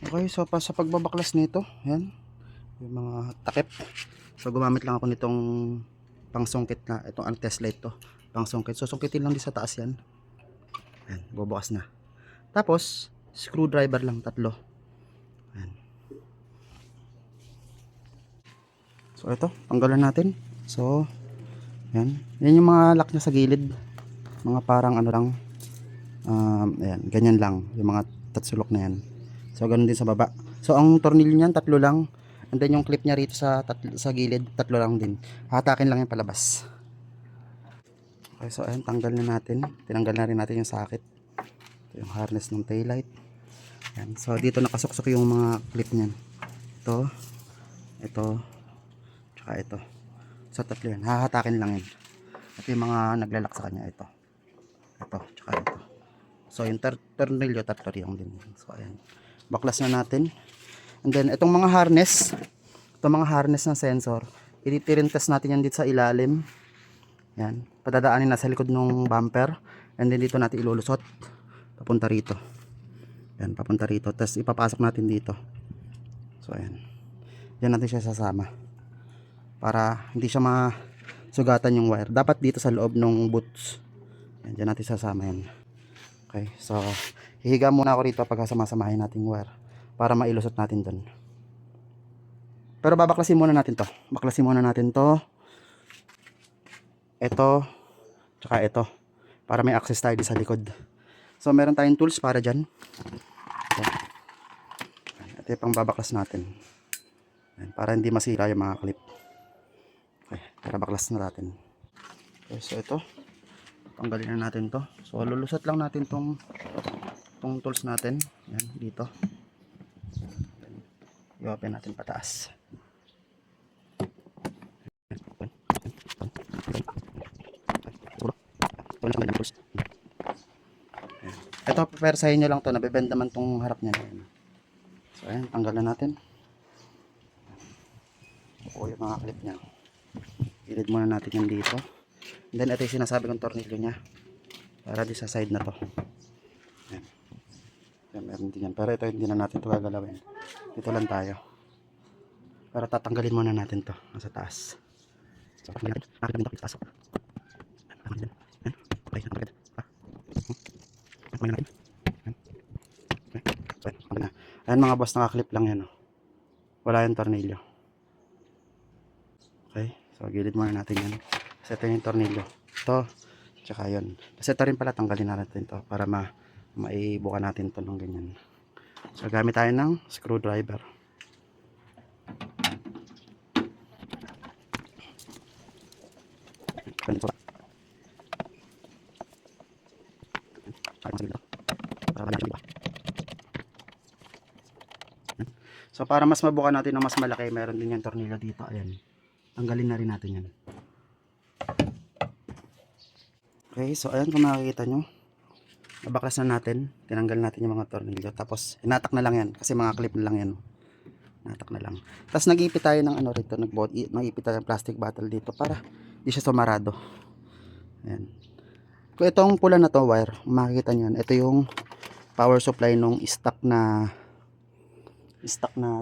Okay, so sa pagbabaklas nito, yan, yung mga takip. So gumamit lang ako nitong pangsungkit na, itong anti light to, pangsungkit. So sungkitin lang din sa taas yan. Yan, bubukas na. Tapos, screwdriver lang, tatlo. Yan. So ito, tanggalan natin. So, yan. Yan yung mga lock niya sa gilid. Mga parang ano lang, ayan, ganyan lang. Yung mga tatsulok na yan. So, ganun din sa baba. So, ang tornilyo niyan, tatlo lang. And then, yung clip niya rito sa gilid, tatlo lang din. Hatakin lang yan palabas. Okay, so, ayan, tanggal na natin. Tinanggal na rin natin yung socket. Ito yung harness ng taillight. Ayan. So, dito nakasuksok yung mga clip niyan. Ito, tsaka ito. So, tatlo yan. Hahatakin lang yan. Ito yung mga naglalak sa kanya. Ito, tsaka ito. So, yung tornilyo, tatlo rin din. So, ayan. Baklas na natin. And then, itong mga harness, ng sensor, ititirin test natin yan dito sa ilalim. Yan. Padadaanin na sa likod ng bumper. And then, dito natin ilulusot. Papunta rito. Yan, papunta rito. Tapos, ipapasok natin dito. So, ayan. Yan natin siya sasama. Para hindi siya masugatan yung wire. Dapat dito sa loob ng boots. Yan, dyan natin sasama yan. Okay, so hihiga muna ako rito pag samasamahin natin wire para mailusot natin doon. Pero babaklasin muna natin to. Baklasin muna natin to. Ito, tsaka ito. Para may access tayo sa likod. So meron tayong tools para dyan. Ito yung pang babaklas natin. Para hindi masira yung mga clip. Okay, para baklas na natin. Okay, so ito. Tanggalin na natin to. So lulusot lang natin tong tools natin. Yan, dito. I-open natin pataas. Ito, pepersahin nyo lang to. Nabibend naman tong harap niya. So ayan, tanggalan natin. O yung mga clip niya. Ilid muna natin yan dito. And then ito yung sinasabi kong tornilyo niya. Para di sa side na to. Ayan. Ayan, meron din yan. Pero ito hindi na natin ito gagalawin. Dito lang tayo. Pero tatanggalin muna natin to nasa taas. So, tatanggalin natin. Nakakita din ito. Pasok. Ayan. Okay, natanggalin. Natanggalin natin. Okay, so, ayan. Ayan mga boss, nakaklip lang yan. Wala yung tornilyo. Okay, so gilid muna natin yan. Kasi ito yung tornilyo. Ito, tsaka yun. Kasi ito rin pala, tanggalin natin to para maibuka natin to ng ganyan. So gamit tayo ng screwdriver. So para mas mabuka natin ng mas malaki, meron din yung tornilyo dito. Ayan. Tanggalin na rin natin yan. Okay, so ayan kung makikita nyo. Nabaklas na natin. Tinanggal natin yung mga tornilyo. Tapos inatak na lang yan. Kasi mga clip na lang yan. Inatak na lang. Tapos nag-ipit tayo ng ano rito. Nag-ipit tayo ng plastic bottle dito para di siya sumarado. Ayan. Kung itong pula na to wire, makikita nyo yan. Ito yung power supply nung stock na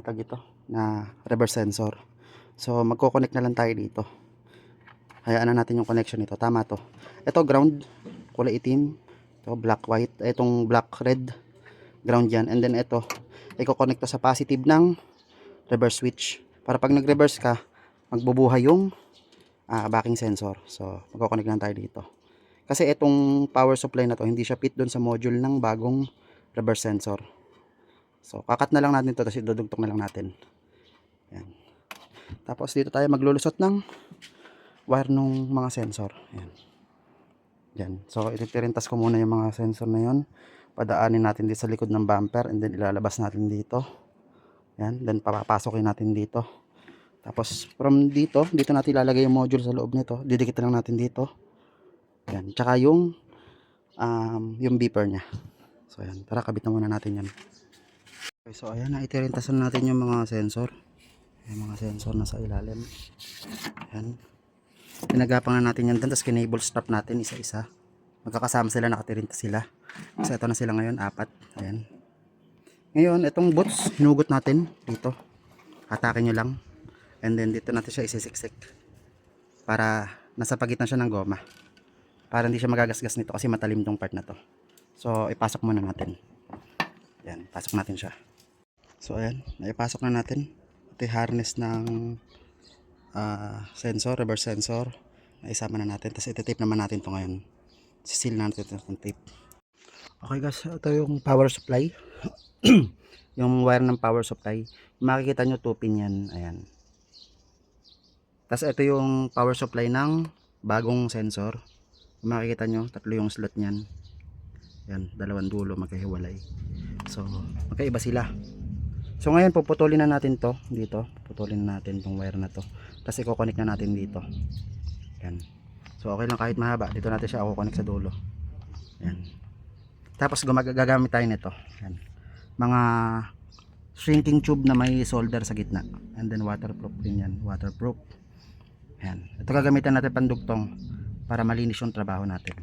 tag ito, na reverse sensor. So magko-connect na lang tayo dito. Hayaan na natin yung connection nito. Tama to. Ito ground, kulay itim. Ito black white. Itong black red, ground yan. And then ito, i-connect to sa positive ng reverse switch. Para pag nag-reverse ka, magbubuhay yung backing sensor. So magko-connect lang tayo dito. Kasi itong power supply na to, hindi siya fit doon sa module ng bagong reverse sensor. So kakat na lang natin to, tapos idudugtong na lang natin. Yan. Tapos dito tayo maglulusot ng wire ng mga sensor. Yan. Yan. So itirintas ko muna yung mga sensor na yon. Padaanin natin dito sa likod ng bumper and then ilalabas natin dito. Yan. Then papapasokin natin dito. Tapos from dito natin ilalagay yung module sa loob nito. Didikit lang natin dito. Yan. Tsaka yung beeper niya. So yan. Tara, kabit na muna natin yan. Okay, so ayan, itirintasan natin yung mga sensor. Yung mga sensor na sa ilalim. Ayan. Pinagapang na natin yan dun. Tapos kinable strap natin isa-isa. Magkakasama sila, nakatirinta sila. Kasi ito na sila ngayon, 4. Ayan. Ngayon, itong boots, hinugot natin dito. Hatakin nyo lang. And then dito natin siya isisiksik. Para nasa pagitan siya ng goma. Para hindi siya magagasgas nito kasi matalim tong part na to. So, ipasok muna natin. Yan, pasok natin siya. So, ayan, naipasok na natin. Ito yung harness ng sensor, reverse sensor. Naisama na natin. Tapos iti-tape naman natin to ngayon. Sisil natin ito ng tape. Okay guys, ito yung power supply. Yung wire ng power supply. Makikita nyo 2 pin yan. Ayan. Tapos ito yung power supply ng bagong sensor. Makikita nyo, 3 yung slot nyan. Yan, 2 dulo magkahiwalay. So, magkaiba sila. So ngayon puputulin na natin to dito. Puputulin na natin tong wire na to. Tapos i-connect na natin dito. Yan. So okay lang kahit mahaba. Dito natin siya i-connect sa dulo. Yan. Tapos gagamit tayo nito. Yan. Mga shrinking tube na may solder sa gitna. And then waterproof din yan. Waterproof. Yan. Ito gagamitan natin pandugtong para malinis yung trabaho natin.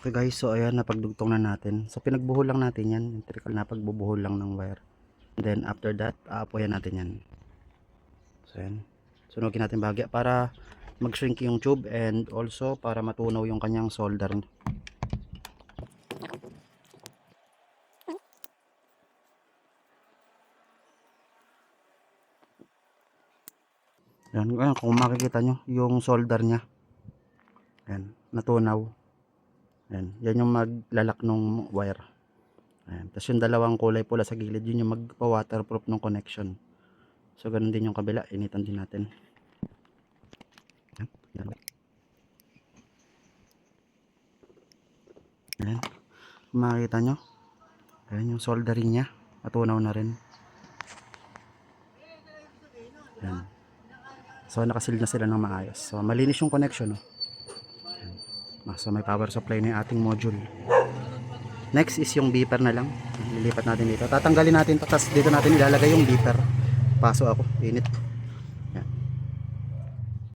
Okay guys, so ayan, napagdugtong na natin. So pinagbuhol lang natin yan. Electrical na pagbubuhol lang ng wire. And then after that, aapoyan natin yan. So ayan. Sunugin natin bahagya para mag-shrink yung tube and also para matunaw yung kanyang solder. Yan, kung makikita nyo yung solder nya, yan, natunaw. Yan, yan yung maglalak ng wire. Yan. Tapos yung dalawang kulay pula sa gilid, yun yung magpa-waterproof ng connection. So ganun din yung kabila, initan din natin. Yan, yan. Yan. Kung makikita nyo, yan yung soldering nya, matunaw na rin. Yan. So nakasil na sila ng maayos. So malinis yung connection, no? So may power supply na yung ating module. Next is yung beeper na lang. Lilipat natin dito. Tatanggalin natin to, tapos dito natin ilalagay yung beeper. Paso ako, init.